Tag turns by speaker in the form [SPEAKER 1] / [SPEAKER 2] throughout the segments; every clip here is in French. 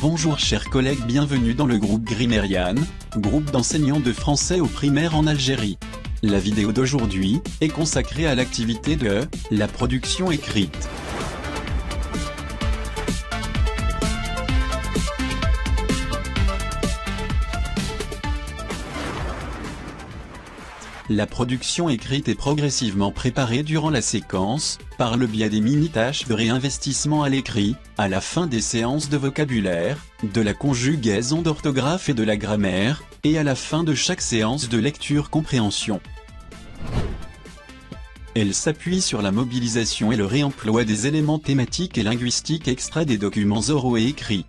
[SPEAKER 1] Bonjour chers collègues, bienvenue dans le groupe Grimerian, groupe d'enseignants de français au primaire en Algérie. La vidéo d'aujourd'hui est consacrée à l'activité de la production écrite. La production écrite est progressivement préparée durant la séquence, par le biais des mini-tâches de réinvestissement à l'écrit, à la fin des séances de vocabulaire, de la conjugaison d'orthographe et de la grammaire, et à la fin de chaque séance de lecture-compréhension. Elle s'appuie sur la mobilisation et le réemploi des éléments thématiques et linguistiques extraits des documents oraux et écrits.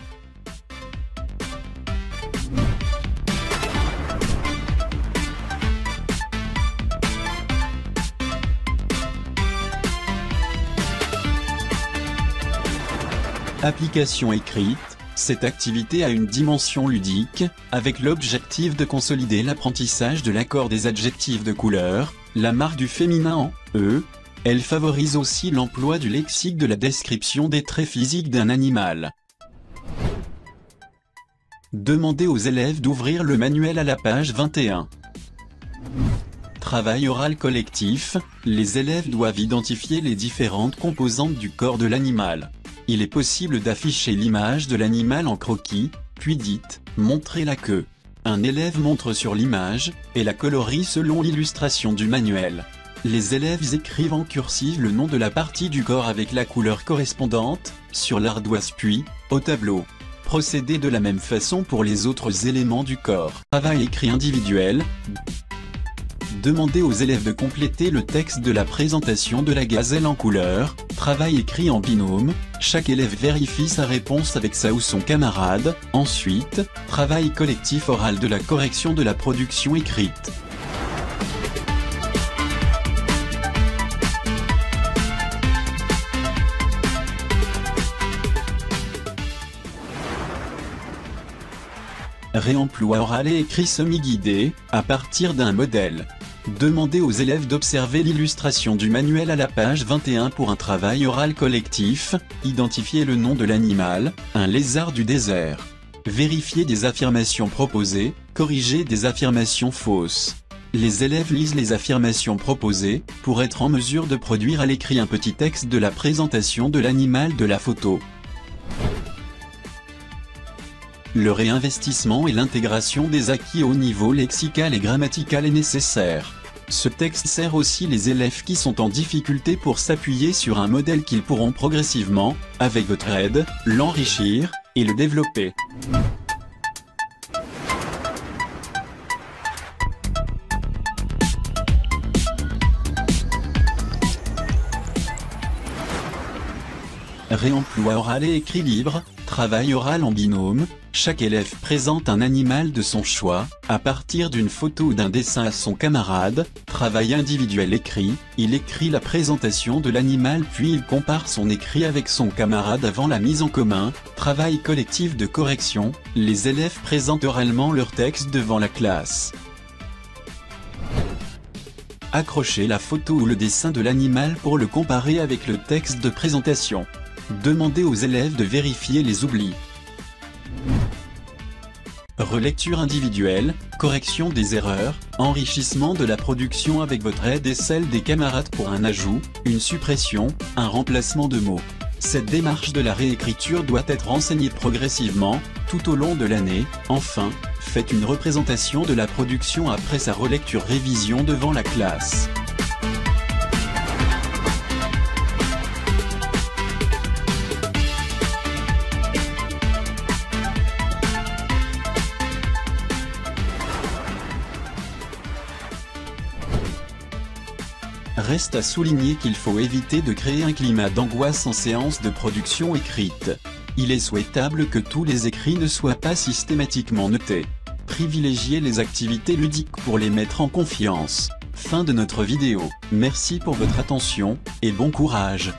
[SPEAKER 1] Application écrite, cette activité a une dimension ludique, avec l'objectif de consolider l'apprentissage de l'accord des adjectifs de couleur, la marque du féminin en « e ». Elle favorise aussi l'emploi du lexique de la description des traits physiques d'un animal. Demandez aux élèves d'ouvrir le manuel à la page 21. Travail oral collectif, les élèves doivent identifier les différentes composantes du corps de l'animal. Il est possible d'afficher l'image de l'animal en croquis, puis dites « montrer la queue ». Un élève montre sur l'image, et la colorie selon l'illustration du manuel. Les élèves écrivent en cursive le nom de la partie du corps avec la couleur correspondante, sur l'ardoise puis, au tableau. Procédez de la même façon pour les autres éléments du corps. Travail écrit individuel. Demandez aux élèves de compléter le texte de la présentation de la gazelle en couleur. Travail écrit en binôme, chaque élève vérifie sa réponse avec sa ou son camarade. Ensuite, travail collectif oral de la correction de la production écrite. Réemploi oral et écrit semi-guidé, à partir d'un modèle. Demandez aux élèves d'observer l'illustration du manuel à la page 21 pour un travail oral collectif. Identifiez le nom de l'animal, un lézard du désert. Vérifiez des affirmations proposées, corrigez des affirmations fausses. Les élèves lisent les affirmations proposées, pour être en mesure de produire à l'écrit un petit texte de la présentation de l'animal de la photo. Le réinvestissement et l'intégration des acquis au niveau lexical et grammatical est nécessaire. Ce texte sert aussi les élèves qui sont en difficulté pour s'appuyer sur un modèle qu'ils pourront progressivement, avec votre aide, l'enrichir et le développer. Réemploi oral et écrit libre, travail oral en binôme, chaque élève présente un animal de son choix, à partir d'une photo ou d'un dessin à son camarade. Travail individuel écrit, il écrit la présentation de l'animal puis il compare son écrit avec son camarade avant la mise en commun. Travail collectif de correction, les élèves présentent oralement leur texte devant la classe. Accrochez la photo ou le dessin de l'animal pour le comparer avec le texte de présentation. Demandez aux élèves de vérifier les oublis. Relecture individuelle, correction des erreurs, enrichissement de la production avec votre aide et celle des camarades pour un ajout, une suppression, un remplacement de mots. Cette démarche de la réécriture doit être enseignée progressivement, tout au long de l'année. Enfin, faites une représentation de la production après sa relecture-révision devant la classe. Reste à souligner qu'il faut éviter de créer un climat d'angoisse en séance de production écrite. Il est souhaitable que tous les écrits ne soient pas systématiquement notés. Privilégiez les activités ludiques pour les mettre en confiance. Fin de notre vidéo. Merci pour votre attention, et bon courage.